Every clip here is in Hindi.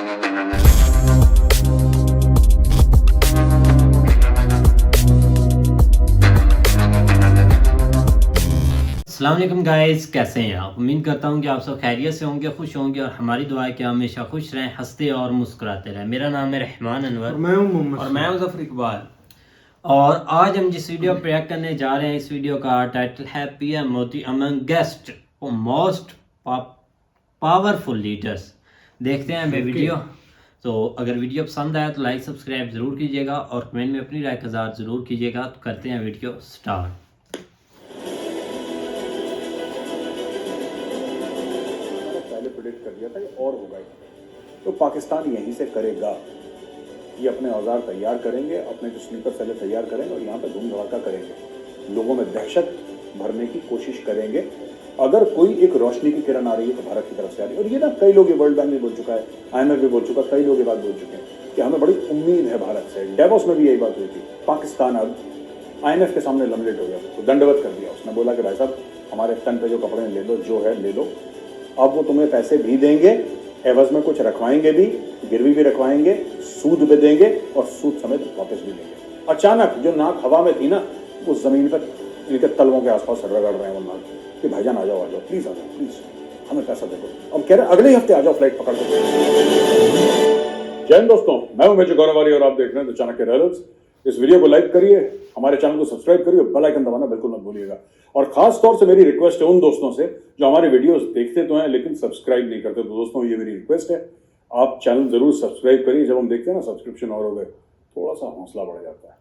अस्सलाम वालेकुम गाइस, कैसे हैं आप? उम्मीद करता हूं कि आप सब खैरियत से होंगे, खुश होंगे और हमारी दुआ है कि हमेशा खुश रहें, हंसते और मुस्कुराते रहें। मेरा नाम है रहमान अनवर और मैं हूं मोहम्मद और मैं हूं ज़फर इकबाल। और आज हम जिस वीडियो पर रिएक्ट करने जा रहे हैं, इस वीडियो का टाइटल है PM Modi among guest most powerful leaders. देखते हैं हमें वीडियो। तो अगर वीडियो पसंद आया तो लाइक सब्सक्राइब ज़रूर कीजिएगा और कमेंट में अपनी राय का इज़हार ज़रूर कीजिएगा। तो करते हैं वीडियो स्टार्ट। पहले प्रेडिक्ट कर दिया था ये और होगा ही। तो पाकिस्तान यहीं से करेगा। ये अपने औजार तैयार करेंगे, अपने जो स्लीपर सेलें तैयार करेंगे और यहाँ पे धूम धड़ाका करेंगे, लोगों में दहशत भरने की कोशिश करेंगे। अगर कोई एक रोशनी की किरण आ रही है तो भारत की तरफ से आ रही है। और ये ना कई लोग, ये वर्ल्ड बैंक भी बोल चुका है, IMF भी बोल चुका है, कई लोग ये बात बोल चुके हैं कि हमें बड़ी उम्मीद है भारत से। डेवोस में भी यही बात हुई थी। पाकिस्तान अब IMF के सामने लमलेट हो गया, तो दंडवत कर दिया। उसने बोला कि भाई साहब हमारे तन पे जो कपड़े ले लो, जो है ले लो। अब वो तुम्हें पैसे भी देंगे, एवज में कुछ रखवाएंगे भी, गिरवी भी रखवाएंगे, सूद भी देंगे और सूद समेत वापस भी देंगे। अचानक जो नाक हवा में थी ना, वो जमीन पर इनके तलवों के आसपास रगड़ रहे हैं वो नाक कि भाईजान आ जाओ प्लीज आ जाओ, प्लीज हमें पैसा दे दो। अब कह रहे अगले हफ्ते आ जाओ फ्लाइट पकड़ के। जय हिंद दोस्तों, मैं हूं मेजर गौरवारी और आप देख रहे हैं द चाणक्य रैलर्स। इस वीडियो को लाइक करिए, हमारे चैनल को सब्सक्राइब करिए, बेल आइकन दबाना बिल्कुल मत भूलिएगा। और खास तौर से मेरी रिक्वेस्ट है उन दोस्तों से जो हमारे वीडियोस देखते तो हैं लेकिन सब्सक्राइब नहीं करते। तो दोस्तों ये मेरी रिक्वेस्ट है, आप चैनल जरूर सब्सक्राइब करिए। जब हम देखते हैं ना सब्सक्रिप्शन और हो गए, थोड़ा सा हौसला बढ़ जाता है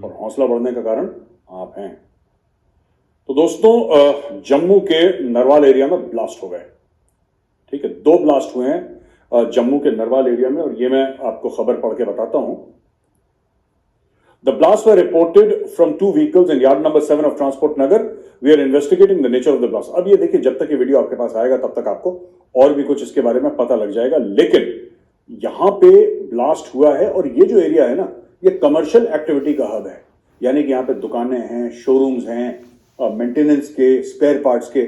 और हौसला बढ़ने का कारण आप हैं। तो दोस्तों जम्मू के नरवाल एरिया में ब्लास्ट हो गए। ठीक है, 2 ब्लास्ट हुए हैं जम्मू के नरवाल एरिया में और ये मैं आपको खबर पढ़ के बताता हूं। The blasts were reported from 2 vehicles in yard number 7 of Transport Nagar. We are investigating the nature of the blast. अब ये देखिए, जब तक ये वीडियो आपके पास आएगा तब तक आपको और भी कुछ इसके बारे में पता लग जाएगा। लेकिन यहां पे ब्लास्ट हुआ है और ये जो एरिया है ना, ये कमर्शियल एक्टिविटी का हब है। यानी कि यहाँ पे दुकानें हैं, शोरूम्स हैं, मेंटेनेंस के, स्पेयर पार्ट्स के,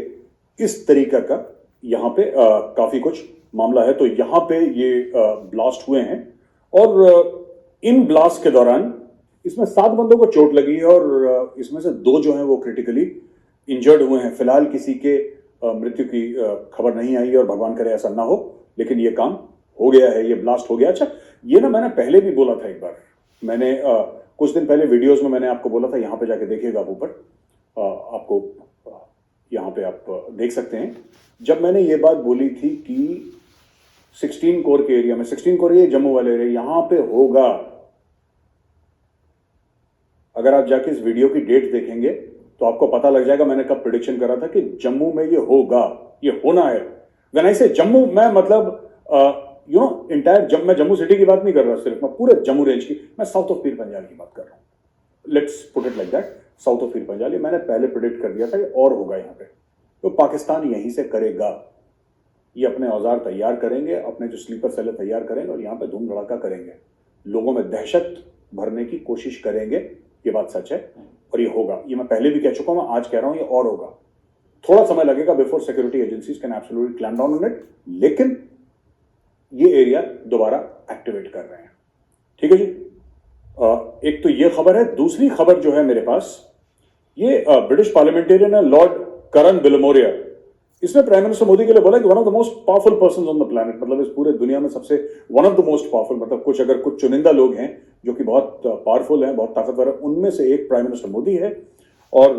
इस तरीके का यहाँ पे काफी कुछ मामला है। तो यहाँ पे ये ब्लास्ट हुए हैं और इन ब्लास्ट के दौरान इसमें 7 बंदों को चोट लगी है और इसमें से 2 जो हैं वो क्रिटिकली इंजर्ड हुए हैं। फिलहाल किसी के मृत्यु की खबर नहीं आई है और भगवान करे ऐसा ना हो, लेकिन ये काम हो गया है, ये ब्लास्ट हो गया। अच्छा, ये ना मैंने पहले भी बोला था, एक बार मैंने कुछ दिन पहले वीडियोस में मैंने आपको बोला था, यहाँ पे जाके देखिएगा आप ऊपर, आपको यहाँ पे आप देख सकते हैं। जब मैंने ये बात बोली थी कि 16 कोर के एरिया में, 16 कोर ये जम्मू वाले एरिया, यहाँ पे होगा। अगर आप जाके इस वीडियो की डेट देखेंगे तो आपको पता लग जाएगा मैंने कब प्रेडिक्शन करा था कि जम्मू में ये होगा, ये होना है। व्हेन आई से जम्मू, मैं मतलब इंटायर मैं जम्मू सिटी की बात नहीं कर रहा सिर्फ, मैं पूरे जम्मू रेंज की, मैं साउथ ऑफ पीर पंजाल की बात कर रहा हूं। Let's put it like that, south of Pir Panjal. मैंने पहले प्रेडिक्ट कर दिया था ये और होगा यहाँ पे। तो पाकिस्तान यहीं से करेगा। ये अपने औजार तैयार करेंगे, अपने जो स्लीपर सेलें तैयार करेंगे और यहाँ पे धूम धड़ाका करेंगे, लोगों में दहशत भरने की कोशिश करेंगे। ये बात सच है और ये होगा। ये मैं पहले भी कह चुका हूं, आज कह रहा हूं, ये और होगा। थोड़ा समय लगेगा before security agencies can absolutely clamp down on it, लेकिन ये एरिया दोबारा एक्टिवेट कर रहे हैं। ठीक है जी। एक तो ये खबर है। दूसरी खबर जो है मेरे पास, ये ब्रिटिश पार्लियामेंटेरियन है लॉर्ड करन बिलमोरिया। इसने प्राइम मिनिस्टर मोदी के लिए बोला कि one of the most powerful person on the planet, मतलब इस पूरे दुनिया में सबसे one of the most powerful, मतलब कुछ अगर कुछ चुनिंदा लोग हैं जो कि बहुत पावरफुल हैं, बहुत ताकतवर है, उनमें से एक प्राइम मिनिस्टर मोदी है। और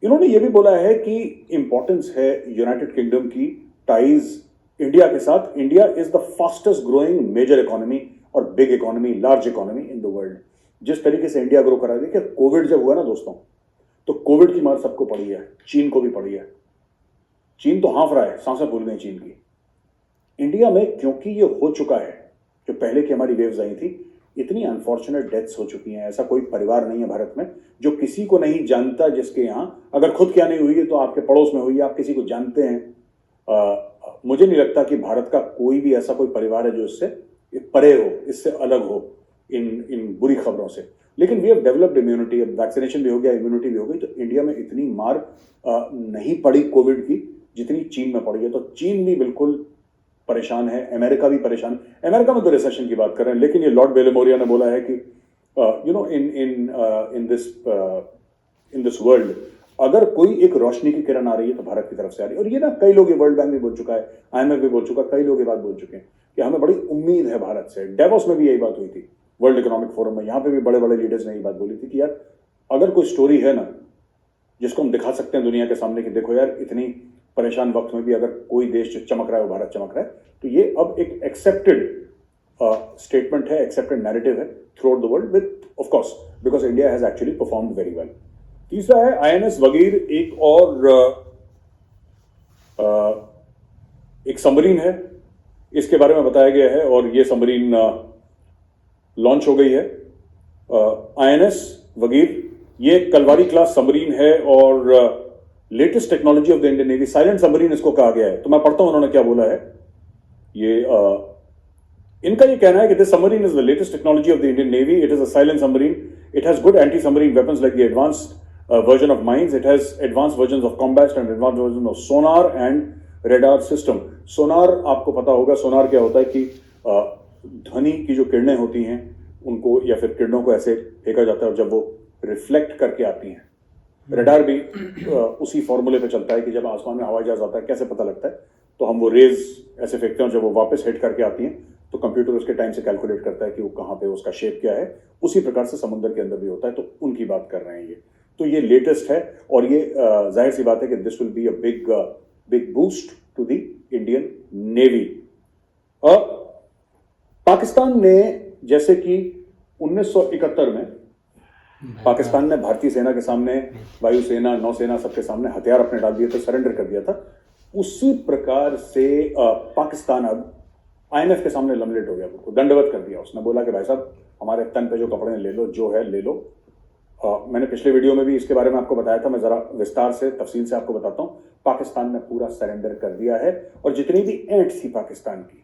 इन्होंने ये भी बोला है कि इंपॉर्टेंस है यूनाइटेड किंगडम की टाइज इंडिया के साथ। India is the fastest growing major economy और big economy, large economy in the world. जिस तरीके से इंडिया ग्रो करा, देखिए कोविड जब हुआ ना दोस्तों, तो कोविड की मार सबको पड़ी है, चीन को भी पड़ी है। चीन तो हाँफ रहा है, सांसें भूल गई चीन की। इंडिया में क्योंकि ये हो चुका है, जो पहले की हमारी वेव्स आई थी, इतनी अनफॉर्चुनेट डेथ्स हो चुकी हैं। ऐसा कोई परिवार नहीं है भारत में जो किसी को नहीं जानता, जिसके यहाँ अगर खुद क्या नहीं हुई है तो आपके पड़ोस में हुई है, आप किसी को जानते हैं। मुझे नहीं लगता कि भारत का कोई भी ऐसा कोई परिवार है जो इससे परे हो, इससे अलग हो इन बुरी खबरों से। लेकिन we have developed immunity, vaccination भी हो गया, इम्यूनिटी भी हो गई, तो इंडिया में इतनी मार नहीं पड़ी कोविड की जितनी चीन में पड़ी है। तो चीन भी बिल्कुल परेशान है, अमेरिका भी परेशान। अमेरिका में तो रिसेशन की बात कर रहे हैं, लेकिन ये लॉर्ड बेलेमोरिया ने बोला है कि you know in this world अगर कोई एक रोशनी की किरण आ रही है तो भारत की तरफ से आ रही है। और ये ना कई लोग, ये वर्ल्ड बैंक भी बोल चुका है, IMF भी बोल चुका है, कई लोग ये बात बोल चुके हैं कि हमें बड़ी उम्मीद है भारत से। डेवोस में भी यही बात हुई थी, वर्ल्ड इकोनॉमिक फोरम में, यहाँ पे भी बड़े बड़े लीडर्स ने यही बात बोली थी कि यार अगर कोई स्टोरी है ना जिसको हम दिखा सकते हैं दुनिया के सामने कि देखो यार इतनी परेशान वक्त में भी अगर कोई देश जो चमक रहा है वो भारत चमक रहा है, तो ये अब एक एक्सेप्टेड स्टेटमेंट है, एक्सेप्टेड नैरेटिव है through out the world, with of course because India has actually performed very well. तीसरा है INS वगीर, एक और एक सबमरीन है, इसके बारे में बताया गया है और ये सबमरीन लॉन्च हो गई है। INS वगीर ये कलवारी क्लास सबमरीन है और latest technology of the Indian navy, silent submarine इसको कहा गया है। तो मैं पढ़ता हूं उन्होंने क्या बोला है। ये इनका ये कहना है कि this submarine is the latest technology of the Indian navy, it is a silent submarine, it has good anti submarine weapons like the advanced version of mines, it has advanced versions of combat and advanced versions of sonar and radar system। sonar आपको पता होगा, sonar क्या होता है कि ध्वनि की जो किरणें होती हैं उनको या फिर किरणों को ऐसे फेंका जाता है और जब वो रिफ्लेक्ट करके आती हैं। रडार भी उसी फॉर्मूले पे चलता है कि जब आसमान में हवाई जहाज आता है कैसे पता लगता है, तो हम वो रेज ऐसे फेंकते हैं और जब वो वापस हिट करके आती हैं तो कंप्यूटर उसके टाइम से कैलकुलेट करता है कि वो कहाँ पे, उसका शेप क्या है। उसी प्रकार से समुद्र के अंदर भी होता है, तो उनकी बात कर रहे हैं ये। तो ये लेटेस्ट है और ये जाहिर सी बात है कि this will be a big boost to the Indian navy. Pakistan ने, जैसे कि 1971 में पाकिस्तान ने भारतीय सेना के सामने, वायुसेना, नौसेना, सबके सामने हथियार अपने डाल दिए थे, सरेंडर कर दिया था, उसी प्रकार से पाकिस्तान अब IMF के सामने लमलेट हो गया, उनको दंडवत कर दिया। उसने बोला कि भाई साहब हमारे तन पे जो कपड़े ले लो, जो है ले लो। मैंने पिछले वीडियो में भी इसके बारे में आपको बताया था, मैं जरा विस्तार से, तफसील से आपको बताता हूं। पाकिस्तान ने पूरा सरेंडर कर दिया है और जितनी भी एंट थी पाकिस्तान की,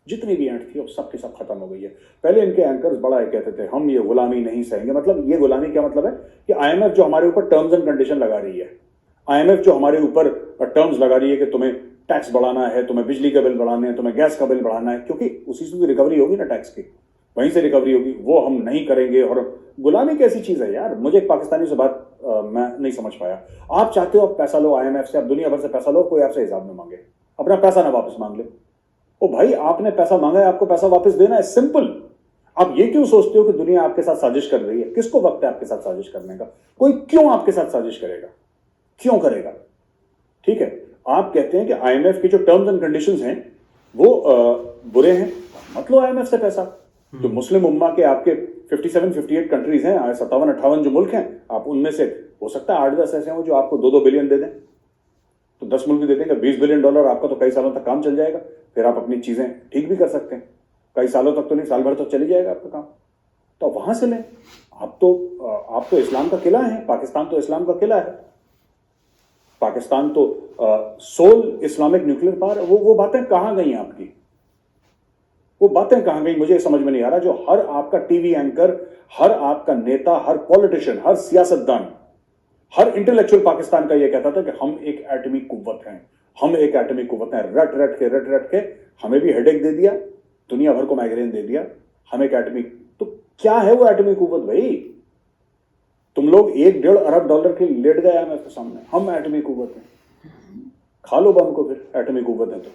जितनी भी एंट थी, अब सबके सब खत्म हो गई है। पहले इनके एंकर्स बड़ा कहते थे हम ये गुलामी नहीं सहेंगे। मतलब ये गुलामी क्या मतलब है कि IMF जो हमारे ऊपर टर्म्स एंड कंडीशन लगा रही है, IMF जो हमारे ऊपर टर्म्स लगा रही है कि तुम्हें टैक्स बढ़ाना है, तुम्हें बिजली का बिल बढ़ाना है, तुम्हें गैस का बिल बढ़ाना है, क्योंकि उसी से रिकवरी होगी ना टैक्स की, वहीं से रिकवरी होगी, वो हम नहीं करेंगे। और गुलामी कैसी चीज है यार, मुझे एक पाकिस्तानी से बात मैं नहीं समझ पाया। आप चाहते हो आप पैसा लो IMF से, आप दुनिया भर से पैसा लो, कोई आपसे हिसाब में मांगे, अपना पैसा ना वापस मांग ले। ओ भाई आपने पैसा मांगा है, आपको पैसा वापस देना है, सिंपल। आप ये क्यों सोचते हो कि दुनिया आपके साथ साजिश कर रही है? किसको वक्त है आपके साथ साजिश करने का? कोई क्यों आपके साथ साजिश करेगा? क्यों करेगा? ठीक है, आप कहते हैं कि IMF की जो टर्म्स एंड कंडीशंस हैं वो बुरे हैं, मत लो IMF से पैसा। जो मुस्लिम उम्मा के आपके 57-58 कंट्रीज हैं, 57-58 जो मुल्क हैं, आप उनमें से हो सकता है 8-10 ऐसे हो जो आपको 2-2 बिलियन दे दें, तो 10 मुल्क भी दे देंगे $20 बिलियन, आपका तो कई सालों तक काम चल जाएगा। फिर आप अपनी चीजें ठीक भी कर सकते हैं, कई सालों तक तो नहीं, साल भर तो चली जाएगा आपका काम। तो वहां से लें। आप तो इस्लाम का किला है, पाकिस्तान तो इस्लाम का किला है, पाकिस्तान तो सोल इस्लामिक न्यूक्लियर पावर। वो बातें कहां गई आपकी? वो बातें कहां गई? मुझे समझ में नहीं आ रहा। जो हर आपका टीवी एंकर, हर आपका नेता, हर पॉलिटिशियन, हर सियासतदान, हर इंटेलेक्चुअल पाकिस्तान का यह कहता था कि हम एक एटमी कुव्वत हैं, हम एक एटमी कुव्वत हैं। रट रट के हमें भी हेडेक दे दिया, दुनिया भर को माइग्रेन दे दिया, हम एक एटमी। तो क्या है वो एटमी कुव्वत भाई? तुम लोग $1-1.5 अरब के लेट गए IMF के सामने, हम एटमी कुव्वत हैं। खा लो बम को फिर, एटमी कुव्वत है तो।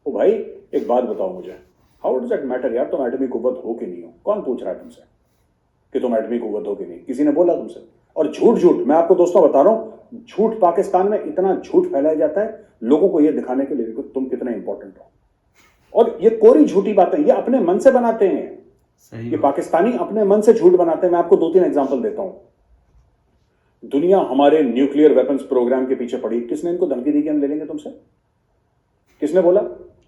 ओ भाई एक बात बताओ मुझे, हाउ डज दैट मैटर यार, तुम एटमी कुव्वत हो कि नहीं हो? कौन पूछ रहा है तुमसे कि तुम एटमी कुव्वत हो कि नहीं? किसी ने बोला तुमसे? और झूठ मैं आपको दोस्तों बता रहा हूं, झूठ पाकिस्तान में इतना झूठ फैलाया जाता है लोगों को यह दिखाने के लिए कि तुम कितने इंपॉर्टेंट हो। और ये कोरी झूठी बातें ये अपने मन से बनाते हैं, ये पाकिस्तानी अपने मन से झूठ बनाते हैं। मैं आपको 2-3 एग्जांपल देता हूं। दुनिया हमारे न्यूक्लियर वेपन्स प्रोग्राम के पीछे पड़ी, किसने इनको धमकी दी कि हम ले लेंगे तुमसे? किसने बोला?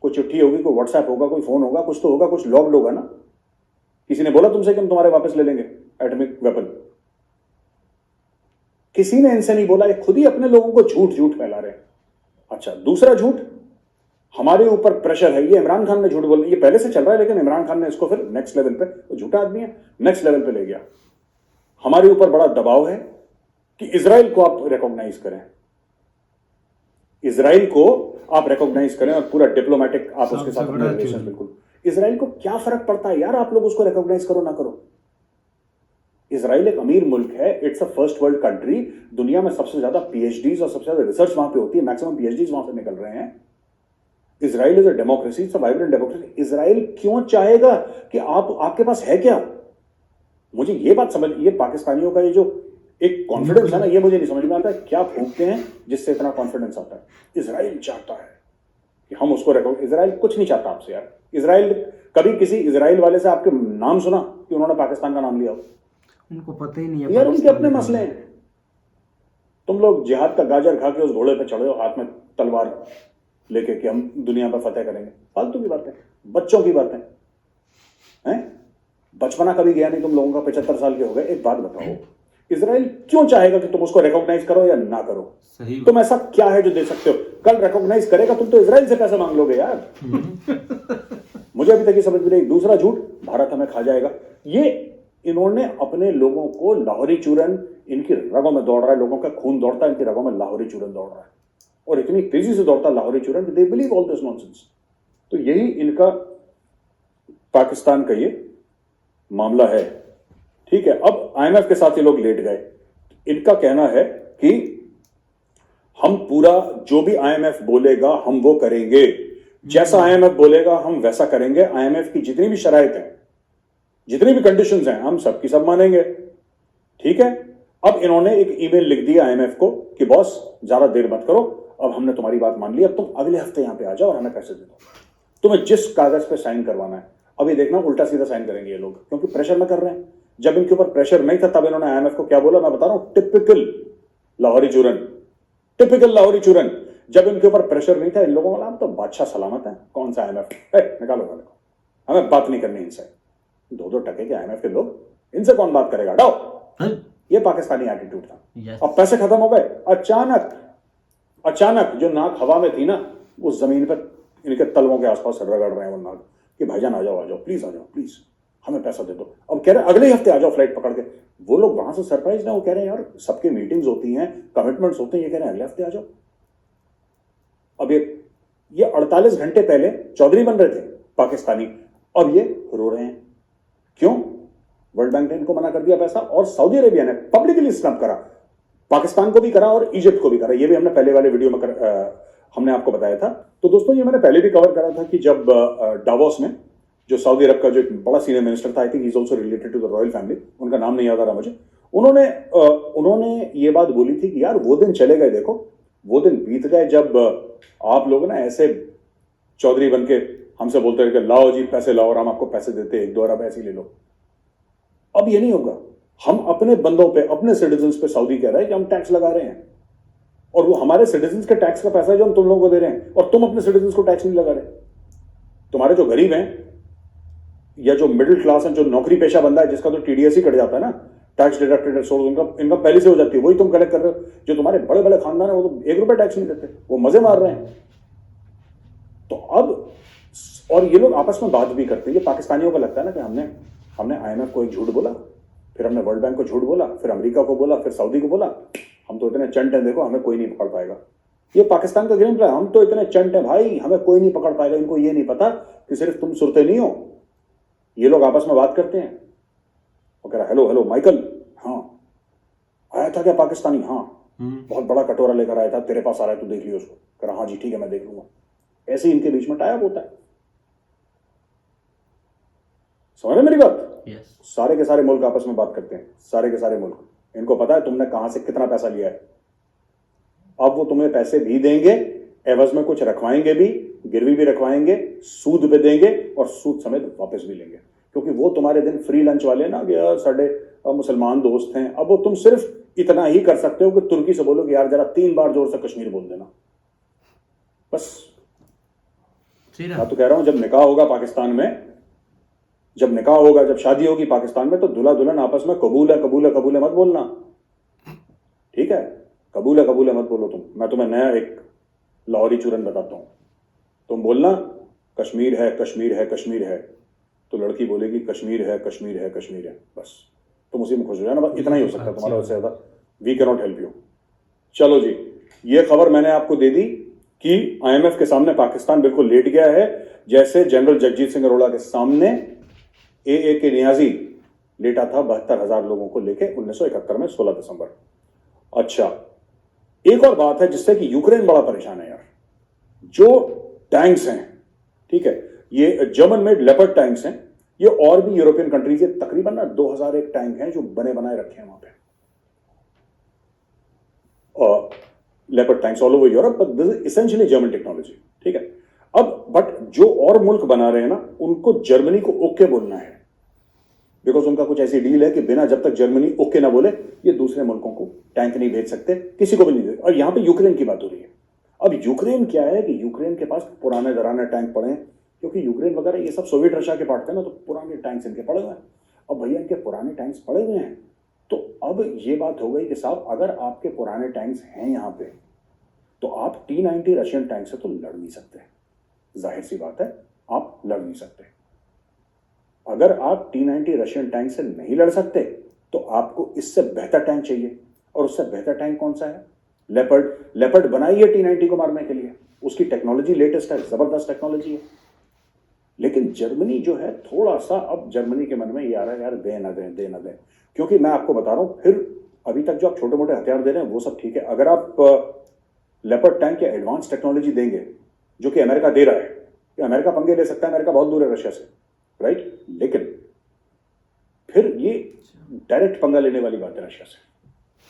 कोई चिट्ठी होगी, कोई व्हाट्सएप होगा, कोई फोन होगा, कुछ तो होगा, कुछ लॉग्ड होगा ना। किसी ने बोला तुमसे कि हम तुम्हारे वापस ले लेंगे एटॉमिक वेपन? किसी ने इनसे नहीं बोला, ये खुद ही अपने लोगों को झूठ फैला रहे हैं। अच्छा, दूसरा झूठ, हमारे ऊपर प्रेशर है, ये इमरान खान ने झूठ बोला, ये पहले से चल रहा है लेकिन इमरान खान ने इसको फिर नेक्स्ट लेवल पे, वो झूठा आदमी है, नेक्स्ट लेवल पे ले गया। हमारे ऊपर बड़ा दबाव है कि इजराइल को आप रिकॉग्नाइज करें। इसराइल को आप रिकॉग्नाइज करें और पूरा डिप्लोमेटिक आप उसके साथ सबसे बड़ा रिलेशन चोरी। बिल्कुल। इसराइल को क्या फर्क पड़ता है यार, आप लोग उसको रिकॉग्नाइज करो ना करो। इसराइल एक अमीर मुल्क है, it's a first world country, दुनिया में सबसे ज्यादा पीएचडीज और सबसे ज्यादा रिसर्च वहां पे होती है, मैक्सिमम पीएचडीज वहां से निकल रहे हैं। Israel is a democracy, it's a vibrant democracy. Israel क्यों चाहेगा कि आपके पास है क्या? मुझे ये बात समझ, ये पाकिस्तानियों का ये जो एक कॉन्फिडेंस है ना, ये मुझे नहीं समझ में आता है क्या फूंकते हैं जिससे इतना कॉन्फिडेंस आता है। इसराइल चाहता है कि हम उसको इसराइल कुछ नहीं चाहता आपसे यार। इसराइल कभी किसी इसराइल वाले से आपके नाम सुना कि उन्होंने पाकिस्तान का नाम लिया हो? उनको पता ही नहीं है यार उनके पाकिस्तान अपने का। मसले हैं। तुम लोग जिहाद का गाजर खा के उस घोड़े पे चढ़े हो, हाथ में तलवार लेके कि हम दुनिया पर फतेह करेंगे। फालतू की बातें, बच्चों की बातें हैं। बचपना कभी गया नहीं तुम लोगों का, 75 साल के हो गए। एक बात बताओ, इसराइल क्यों चाहेगा कि तुम उसको रिकॉग्नाइज करो या ना करो? सही तुम ऐसा क्या है जो दे सकते हो? कल रिकॉग्नाइज करेगा, तुम तो इसराइल से पैसे मांग लोगे यार। मुझे अभी तक ये समझ में नहीं। दूसरा झूठ, भारत हमें खा जाएगा। ये इन्होंने अपने लोगों को लाहौरी चूरन, इनकी रगों में दौड़ रहा है, लोगों का खून दौड़ता है, इनकी रगों में लाहौरी चूरन दौड़ रहा है, और इतनी तेजी से दौड़ता है लाहौरी चूरन, they believe all this nonsense. तो यही इनका पाकिस्तान का ये मामला है। ठीक है, अब आईएमएफ के साथ ये लोग लेट गए। इनका कहना है कि हम पूरा जो भी आईएमएफ बोलेगा हम वो करेंगे, जैसा आईएमएफ बोलेगा हम वैसा करेंगे। आईएमएफ की जितनी भी शराइत हैं, जितनी भी कंडीशंस हैं, हम सबकी सब मानेंगे। ठीक है, अब इन्होंने एक ईमेल लिख दिया आईएमएफ को कि बॉस ज्यादा देर मत करो, अब हमने तुम्हारी बात मान ली, अब तुम अगले हफ्ते यहां पे आ जाओ और हमें पैसे दे दो। तुम्हें जिस कागज पे साइन करवाना है, अब ये देखना उल्टा सीधा साइन करेंगे ये लोग, क्योंकि प्रेशर में कर रहे हैं। जब इनके ऊपर प्रेशर नहीं था तब इन्होंने आईएमएफ को क्या बोला मैं बता रहा हूं, टिपिकल लाहौरी चूरन, टिपिकल लाहौरी चूरन। जब इनके ऊपर प्रेशर नहीं था, इन लोगों का नाम तो बादशाह सलामत है। कौन सा आईएमएफ? निकालो वाले को, हमें बात नहीं करनी इनसे। दो टके के आईएमएफ के लोग, इनसे कौन बात करेगा? हटाओ। ये पाकिस्तानी एटीट्यूड था। Yes. अब पैसे खत्म हो गए, अचानक जो नाक हवा में थी ना, वो जमीन पर इनके तलवों के आसपास रगड़ रहे हैं वो नाक कि भाईजान आ जाओ प्लीज आ जाओ प्लीज, हमें पैसा दे दो। अब कह रहे हैं अगले ही हफ्ते आ जाओ फ्लाइट पकड़ के। वो लोग वहां से सरप्राइज ना, वो कह रहे हैं यार सबके मीटिंग्स होती हैं, कमिटमेंट्स होते हैं, ये कह रहे हैं अगले हफ्ते आ जाओ। अब ये 48 घंटे पहले चौधरी बन रहे थे पाकिस्तानी, अब ये रो रहे हैं। क्यों? वर्ल्ड बैंक ने इनको मना कर दिया पैसा, और सऊदी अरेबिया ने पब्लिकली स्नब करा, पाकिस्तान को भी करा और इजिप्ट को भी करा। ये भी हमने पहले वाले वीडियो में हमने आपको बताया था। तो दोस्तों ये मैंने पहले भी कवर करा था कि जब डावोस में जो सऊदी अरब का जो एक बड़ा सीनियर मिनिस्टर था, I think he is also related to the royal family, उनका नाम नहीं याद आ रहा मुझे, उन्होंने ये बात बोली थी कि यार वो दिन चले गए, देखो वो दिन बीत गए जब आप लोग ना ऐसे चौधरी बन के हमसे बोलते रहे कि लाओ जी पैसे लाओ और हम आपको पैसे देते, 1-2 अरब ऐसे ही ले लो। अब ये नहीं होगा। हम अपने बंदों पे, अपने सिटीजन्स पे, सऊदी कह रहा है कि हम टैक्स लगा रहे हैं, और वो हमारे सिटीजन्स के टैक्स का पैसा है जो हम तुम लोगों को दे रहे हैं, और तुम अपने सिटीजन्स को टैक्स नहीं लगा रहे। तुम्हारे जो गरीब हैं या जो मिडिल क्लास है, जो नौकरी पेशा बंदा है, जिसका तो टीडीएस ही कट जाता है ना, टैक्स डिडक्टेड सोर्स, इनका पहले से हो जाती है, वही तुम कलेक्ट कर रहे हो। जो तुम्हारे बड़े बड़े खानदान है वो तो 1 रुपया टैक्स नहीं देते, वो मजे मार रहे हैं। तो अब, और ये लोग आपस में बात भी करते हैं। ये पाकिस्तानियों को लगता है ना कि हमने आईएमएफ को एक झूठ बोला, फिर हमने वर्ल्ड बैंक को झूठ बोला, फिर अमेरिका को बोला, फिर सऊदी को बोला, हम तो इतने चंट हैं, देखो हमें कोई नहीं पकड़ पाएगा। ये पाकिस्तान का गेम प्लान, हम तो इतने चंट हैं भाई, हमें कोई नहीं पकड़ पाएगा। इनको ये नहीं पता कि सिर्फ तुम सुरते नहीं हो। ये लोग आपस में बात करते हैं, वो कह रहा हेलो माइकल, हाँ आया था क्या पाकिस्तानी? हाँ बहुत बड़ा कटोरा लेकर आया था, तेरे पास आ रहा है, तू देख लियो उसको। कह रहा हाँ जी ठीक है मैं देख लूंगा। ऐसे ही इनके बीच में टाइप होता है। समझ रहे मेरी बात? Yes. सारे के सारे मुल्क आपस में बात करते हैं, सारे के सारे मुल्क। इनको पता है तुमने कहां से कितना पैसा लिया है। अब वो तुम्हें पैसे भी देंगे, एवज में कुछ रखवाएंगे भी, गिरवी भी रखवाएंगे, सूद पे देंगे और सूद समेत वापस भी लेंगे, क्योंकि वो तुम्हारे दिन फ्री लंच वाले ना कि यार साढ़े मुसलमान दोस्त हैं। अब वो तुम सिर्फ इतना ही कर सकते हो कि तुर्की से बोलो कि यार जरा 3 बार जोर से कश्मीर बोल देना, बस। मैं तो कह रहा हूं जब निकाह होगा पाकिस्तान में, जब निकाह होगा, जब शादी होगी पाकिस्तान में, तो दूल्हा दुल्हन आपस में कबूल है कबूल है कबूल है मत बोलना, ठीक है? कबूल है मत बोलो तुम। मैं तुम्हें नया एक लाहौरी चूरन बताता हूं। तुम बोलना कश्मीर है कश्मीर है कश्मीर है, तो लड़की बोलेगी कश्मीर है कश्मीर है कश्मीर है, बस तुम उसी में खुश हो जाना। बस इतना ही हो सकता है तुम्हारा, उससे ज्यादा we can not help you. चलो जी, ये खबर मैंने आपको दे दी कि IMF के सामने पाकिस्तान बिल्कुल लेट गया है, जैसे जनरल जगजीत सिंह अरोड़ा के सामने के नियाजी लेटा था 72,000 लोगों को लेके 1971 में 16 दिसंबर। अच्छा, एक और बात है जिससे कि यूक्रेन बड़ा परेशान है यार। जो टैंक्स हैं, ठीक है, ये जर्मन मेड लेपर्ड टैंक्स हैं, ये और भी यूरोपियन कंट्रीज, तकरीबन ना 2001 टैंक हैं जो बने बनाए रखे हैं वहां पे, leopard tanks all over Europe, but this is essentially German technology, ठीक है। अब बट जो और मुल्क बना रहे हैं ना, उनको जर्मनी को ओके बोलना है, बिकॉज उनका कुछ ऐसी डील है कि बिना जब तक जर्मनी ओके ना बोले ये दूसरे मुल्कों को टैंक नहीं भेज सकते, किसी को भी नहीं दे। और यहां पे यूक्रेन की बात हो रही है। अब यूक्रेन क्या है कि यूक्रेन के पास पुराने दराने टैंक पड़े हैं, क्योंकि यूक्रेन वगैरह ये सब सोवियत रशिया के पार्ट थे ना, तो पुराने टैंक्स इनके पड़े हुए हैं। अब भैया इनके पुराने टैंक्स पड़े हुए हैं, तो अब ये बात हो गई कि साहब अगर आपके पुराने टैंक्स हैं यहाँ पे, तो आप T-90 रशियन टैंक से तो लड़ नहीं सकते, जाहिर सी बात है, आप लड़ नहीं सकते। अगर आप T-90 रशियन टैंक से नहीं लड़ सकते, तो आपको इससे बेहतर टैंक चाहिए, और उससे बेहतर टैंक कौन सा है? लेपर्ड बनाई है T-90 को मारने के लिए, उसकी टेक्नोलॉजी लेटेस्ट है, जबरदस्त टेक्नोलॉजी है। लेकिन जर्मनी जो है, थोड़ा सा अब जर्मनी के मन में ये आ रहा है यार, दे ना दें, क्योंकि मैं आपको बता रहा हूं, फिर अभी तक जो आप छोटे मोटे हथियार दे रहे हैं वो सब ठीक है, अगर आप लेपर्ड टैंक या एडवांस टेक्नोलॉजी देंगे, जो कि अमेरिका दे रहा है, कि अमेरिका पंगे ले सकता है, अमेरिका बहुत दूर है रशिया से, राइट, लेकिन फिर ये डायरेक्ट पंगा लेने वाली बात है रशिया से।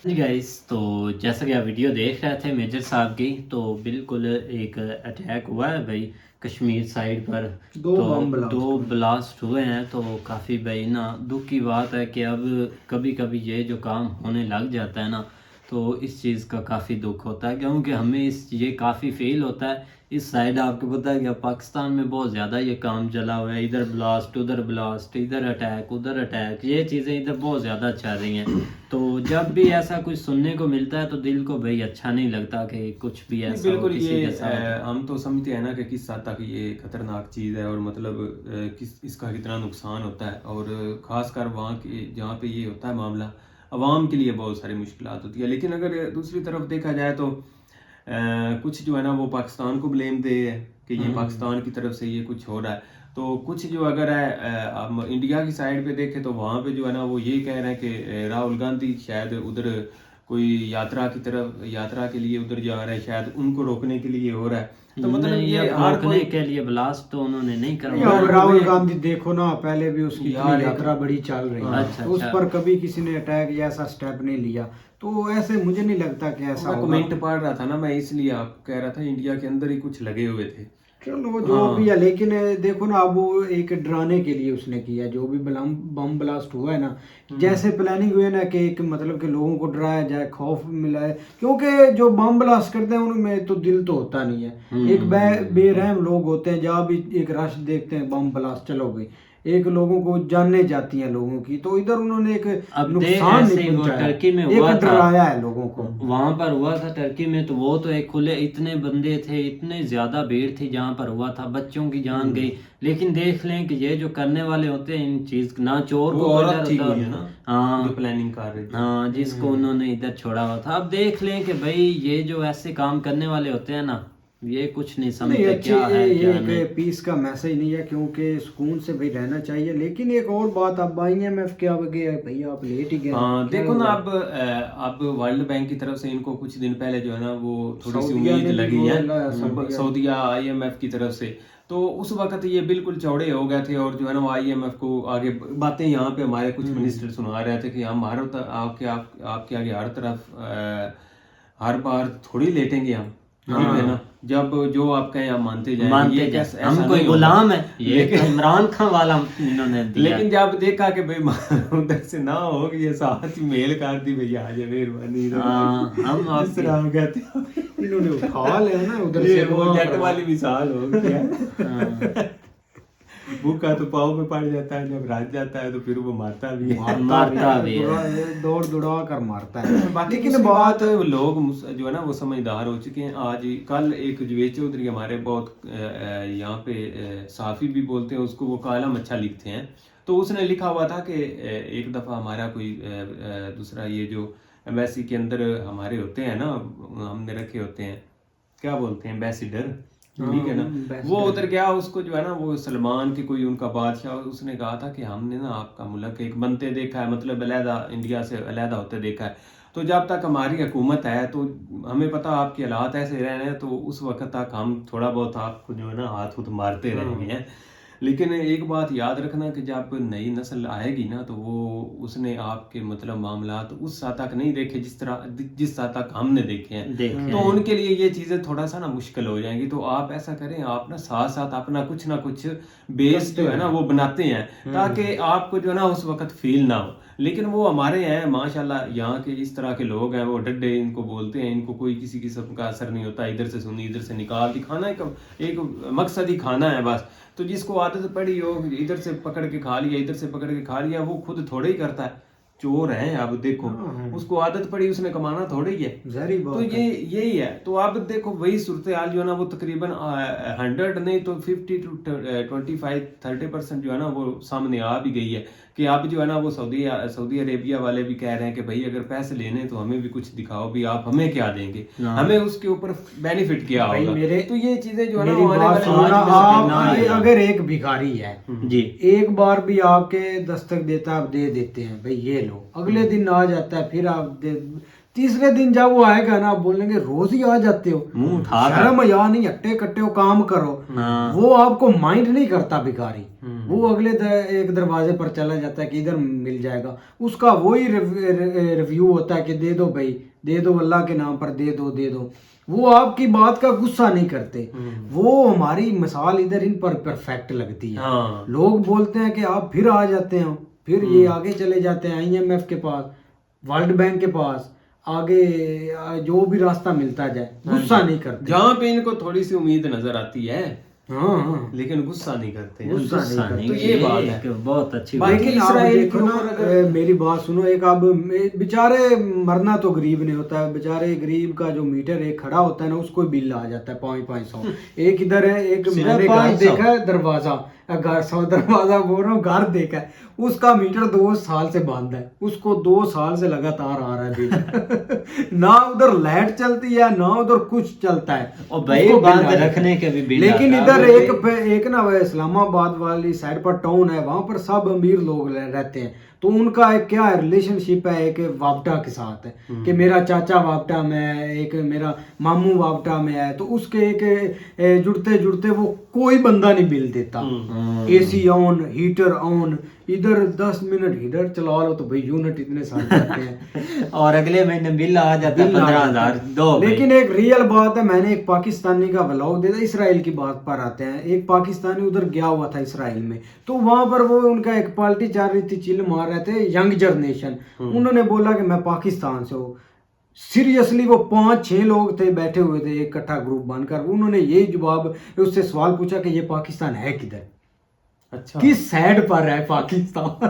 जी गाइस, तो जैसा कि आप वीडियो देख रहे थे मेजर साहब की, तो बिल्कुल एक अटैक हुआ है भाई कश्मीर साइड पर, दो ब्लास्ट हुए हैं। तो काफ़ी भाई ना दुख की बात है कि अब कभी कभी ये जो काम होने लग जाता है ना, तो इस चीज़ का काफ़ी दुख होता है, क्योंकि हमें ये काफ़ी फील होता है इस साइड। आपको पता है कि पाकिस्तान में बहुत ज़्यादा ये काम चला हुआ है, इधर ब्लास्ट, इधर अटैक, ये चीज़ें इधर बहुत ज़्यादा चल रही हैं। तो जब भी ऐसा कुछ सुनने को मिलता है तो दिल को भाई अच्छा नहीं लगता कि कुछ भी ऐसा बिल्कुल किसी ये के साथ। हम तो समझते हैं ना कि किस हद तक ये खतरनाक चीज़ है, और मतलब किस इसका कितना नुकसान होता है, और ख़ासकर वहाँ के जहाँ पे ये होता है मामला, आवाम के लिए बहुत सारी मुश्किलात होती है। लेकिन अगर दूसरी तरफ देखा जाए तो कुछ जो है ना वो पाकिस्तान को ब्लेम दे है कि ये पाकिस्तान की तरफ से ये कुछ हो रहा है। तो कुछ जो अगर है हम इंडिया की साइड पे देखें तो वहाँ पे जो है ना वो ये कह रहे हैं कि राहुल गांधी शायद उधर कोई यात्रा के लिए उधर जा रहे हैं, शायद उनको रोकने के लिए हो रहा है। तो मतलब ये हर रोकने के लिए ब्लास्ट तो उन्होंने नहीं और करवाया। राहुल गांधी देखो ना, पहले भी उसकी यार यात्रा बड़ी चल रही है, अच्छा, तो उस पर कभी किसी ने अटैक या ऐसा स्टेप नहीं लिया। तो ऐसे मुझे नहीं लगता कि ऐसा मैं होगा। कमेंट पढ़ रहा था ना, मैं इसलिए आप कह रहा था इंडिया के अंदर ही कुछ लगे हुए थे। चलो जो भी है, लेकिन देखो ना, अब वो एक डराने के लिए उसने किया, जो भी बम ब्लास्ट हुआ है ना, जैसे प्लानिंग हुई है ना कि एक मतलब कि लोगों को डराया जाए, खौफ मिलाए, क्योंकि जो बम ब्लास्ट करते हैं उनमें तो दिल तो होता नहीं है। एक बेरहम लोग होते हैं, जहाँ भी एक रश देखते हैं बम ब्लास्ट, चलो गई, एक लोगों को जानने जाती हैं लोगों की, तो इधर उन्होंने एक नुकसान नहीं पहुंचाया, टर्की में एक हुआ था, डराया है लोगों को। वहां पर हुआ था टर्की में, तो वो तो एक खुले इतने बंदे थे, इतने ज्यादा भीड़ थी जहां पर हुआ था, बच्चों की जान गई। लेकिन देख लें कि ये जो करने वाले होते हैं इन चीज ना, चोर वो को औरत थी कोई है ना, हाँ जो प्लानिंग कर रही थी, हाँ, जिसको उन्होंने इधर छोड़ा हुआ था। अब देख लें कि भाई ये जो ऐसे काम करने वाले होते हैं ना, ये कुछ नहीं समझते क्या है क्या नहीं। ये पीस का मैसेज नहीं है, क्योंकि सुकून से भाई रहना चाहिए। लेकिन एक और बात, अब IMF के आगे भैया आप लेट ही गए। हाँ देखो ना, अब वर्ल्ड बैंक की तरफ से इनको कुछ दिन पहले जो है ना वो थोड़ी सी उम्मीद लगी है, सऊदीया IMF की तरफ से। तो उस वक्त ये बिल्कुल चौड़े हो गए थे, और जो है ना वो IMF को आगे बातें यहाँ पे हमारे कुछ मिनिस्टर सुना रहे थे कि हम आपके आगे हर तरफ हर बार थोड़ी लेटेंगे हम, ठीक है ना, जब जो आप कहें हम मानते जाएंगे, हम कोई गुलाम है, ये इमरान खान वाला इन्होंने दिया। लेकिन जब देखा कि भाई उधर से ना हो कि ये साथ ही मेल कर दी, भैया आज मेहरबानी, हम इस तरह कहते हैं, इन्होंने उठा लिया ना उधर से, वो जट वाली मिसाल हो गया। भूखा तो पाँव में पड़ जाता है, जब रात जाता है तो फिर वो मारता भी है, दौड़ दौड़ा कर मारता है। लेकिन बात लोग जो है ना वो समझदार हो चुके हैं। आज कल एक जुवेद चौधरी हमारे बहुत यहाँ पे साफी भी बोलते हैं उसको, वो कालम अच्छा लिखते हैं, तो उसने लिखा हुआ था कि एक दफ़ा हमारा कोई दूसरा ये जो एम्बेसी के अंदर हमारे होते हैं ना, हमने रखे होते हैं क्या बोलते हैं एम्बेसडर, ठीक है ना, ambassador। वो उधर गया, उसको जो है ना वो सलमान के कोई उनका बादशाह, उसने कहा था कि हमने ना आपका मुल्क एक बनते देखा है, मतलब अलहदा इंडिया से अलहदा होते देखा है, तो जब तक हमारी हुकूमत है तो हमें पता आपके हालात ऐसे रहे हैं, तो उस वक्त तक हम थोड़ा बहुत आपको जो है ना हाथ हुथ मारते रहेंगे हैं। लेकिन एक बात याद रखना कि जब नई नस्ल आएगी ना तो वो उसने आपके मतलब मामलात उस हद तक नहीं देखे जिस हद तक हमने देखे हैं, तो उनके लिए ये चीज़ें थोड़ा सा ना मुश्किल हो जाएंगी। तो आप ऐसा करें, आप ना साथ साथ अपना कुछ ना कुछ बेस जो है ना वो बनाते हैं, ताकि आपको जो है ना उस वक्त फील ना हो। लेकिन वो हमारे हैं माशाल्लाह, यहाँ के इस तरह के लोग हैं, वो डड्डे इनको बोलते हैं, इनको कोई किसी किस्म का असर नहीं होता, इधर से सुनी इधर से निकाल दी, खाना एक मकसद ही खाना है बस। तो जिसको आदत पड़ी हो इधर से पकड़ के खा लिया, इधर से पकड़ के खा लिया, वो खुद थोड़े ही करता है, चोर है अब देखो, उसको आदत पड़ी, उसने कमाना थोड़े ही है। तो ये यही है। तो अब देखो वही सूरत हाल जो है ना वो तकरीबन 100 नहीं तो 50 to 25-30% जो है ना वो सामने आ भी गई है कि अब जो है ना वो सऊदी अरेबिया वाले भी कह रहे हैं कि भाई अगर पैसे लेने तो हमें भी कुछ दिखाओ, भी आप हमें क्या देंगे, हमें उसके ऊपर बेनिफिट क्या होगा। तो ये चीजें जो है ना वो आप अगर एक भिखारी है जी, एक बार भी आपके दस्तक देता है, आप दे देते हैं भाई ये लो, अगले दिन आ जाता है, फिर आप तीसरे दिन जब वो आएगा ना आप बोलेंगे रोज ही आ जाते हो, मुंह उठा शर्म या नहीं, हट्टे कट्टे हो काम करो। वो आपको माइंड नहीं करता भिखारी, वो अगले एक दरवाजे पर चला जाता है कि इधर मिल जाएगा, उसका वही रिव्यू होता है कि दे दो भाई, दे दो, अल्लाह के नाम पर दे दो दे दो। वो आपकी बात का गुस्सा नहीं करते। वो हमारी मिसाल इधर इन पर परफेक्ट लगती है। लोग बोलते हैं कि आप फिर आ जाते हैं, फिर ये आगे चले जाते हैं IMF के पास, वर्ल्ड बैंक के पास, आगे जो भी रास्ता मिलता जाए, गुस्सा नहीं करते। जहाँ पे इनको थोड़ी सी उम्मीद नजर आती है, हाँ, लेकिन गुस्सा नहीं करते हैं। गुस्सा नहीं करते। तो ये बात है, बहुत अच्छी बात। लेकिन आप देखो ना, मेरी बात सुनो, एक अब बेचारे मरना तो गरीब नहीं होता है, बेचारे गरीब का जो मीटर एक खड़ा होता है ना उसको बिल आ जाता है 500। एक इधर है, एक मैंने घर देखा है, दरवाजा दरवाजा बोल रहा हूँ, घर देखा है, उसका मीटर 2 साल से बंद है, उसको 2 साल से लगातार आ रहा है बिल। ना उधर लाइट चलती है ना उधर कुछ चलता है, और भाई बांध रखने के भी बिल। लेकिन इधर एक ना इस्लामाबाद वाली साइड पर टाउन है, वहां पर सब अमीर लोग रहते हैं, तो उनका एक क्या रिलेशनशिप है, एक वापटा के साथ है कि मेरा चाचा वापटा में है, एक मेरा मामू वापटा में है, तो उसके एक जुड़ते जुड़ते वो कोई बंदा नहीं बिल देता। AC ऑन, हीटर ऑन, इधर 10 मिनट हीटर चला लो तो भाई यूनिट इतने सारे जाते हैं और अगले महीने बिल आ जाता है 15,000 दो। लेकिन एक रियल बात है, मैंने एक पाकिस्तानी का व्लॉग देखा, इसराइल की बात पर आते हैं, एक पाकिस्तानी उधर गया हुआ था इसराइल में, तो वहां पर वो उनका एक पार्टी चल रही थी, चिल मार रहे थे यंग जनरेशन, उन्होंने बोला कि मैं पाकिस्तान से हूँ। सीरियसली वो 5-6 लोग थे बैठे हुए थे इकट्ठा ग्रुप बनकर, उन्होंने यही जवाब, उससे सवाल पूछा कि ये पाकिस्तान है किधर, अच्छा किस साइड पर है पाकिस्तान।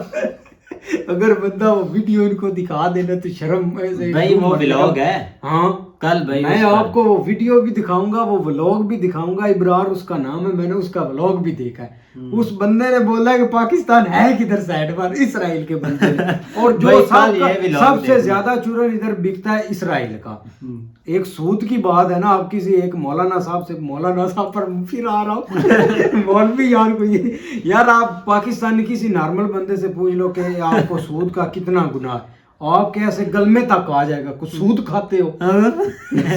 अगर बंदा वो वीडियो इनको दिखा देना तो शर्म ऐसे भाई वो व्लॉग है। हाँ कल भाई मैं आपको वो वीडियो भी दिखाऊंगा, वो व्लॉग भी दिखाऊंगा, इब्रार उसका नाम है, मैंने उसका व्लॉग भी देखा है। उस बंदे ने बोला कि पाकिस्तान है किधर साइड पर, इसराइल के बंदे ने। और जो सबसे ज्यादा चूरन इधर बिकता है इसराइल का। एक सूद की बात है ना, आप किसी एक मौलाना साहब पर फिर आ रहा हूँ मौलवी यार को यार आप पाकिस्तानी किसी नॉर्मल बंदे से पूछ लो कि आपको सूद का कितना गुनाह है, आपके ऐसे गलमे तक आ जाएगा, कुछ सूद खाते हो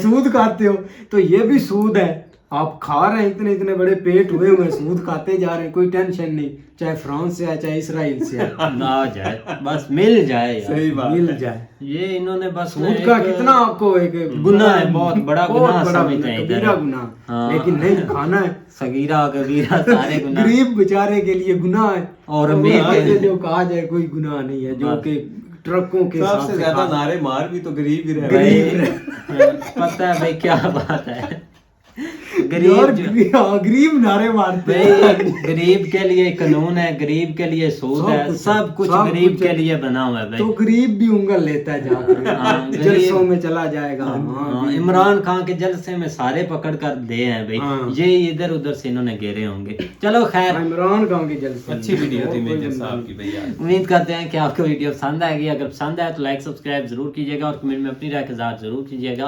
सूद खाते हो, तो ये भी सूद है, आप खा रहे हैं, इतने इतने बड़े पेट हुए हुए सूद खाते जा रहे हैं, कोई टेंशन नहीं, चाहे फ्रांस से है चाहे इसराइल से है, ना जाए बस मिल जाए यार। सही बात मिल जाए। ये इन्होंने बस सूद का कितना आपको एक गुनाह है, बहुत बड़ा गुनाह समझते हैं इधर, कबीरा गुनाह, लेकिन नहीं खाना है, सगीरा कबीरा सारे गुनाह। गरीब बेचारे के लिए गुनाह है, और अमीर के जो कहा जाए कोई गुनाह नहीं है, जो कि ट्रकों के सबसे ज्यादा नारे मार भी तो गरीब ही रहे। पता है भाई क्या बात है, गरीब नारे मारते हैं। गरीब के लिए कानून है, गरीब के लिए सूद है, सब कुछ गरीब के लिए बना हुआ है भाई। तो गरीब भी उंगल लेता है जाकर जलसों में चला जाएगा। इमरान खान के जलसे में सारे पकड़ कर दे हैं भाई, ये इधर उधर से इन्होंने घेरे होंगे। चलो खैर, इमरान खान के जलसे अच्छी वीडियो थी मेजर साहब की भैया। उम्मीद करते हैं कि आपको वीडियो पसंद आएगी। अगर पसंद आए तो लाइक सब्सक्राइब जरूर कीजिएगा और कमेंट में अपनी राय का इज़हार जरूर कीजिएगा।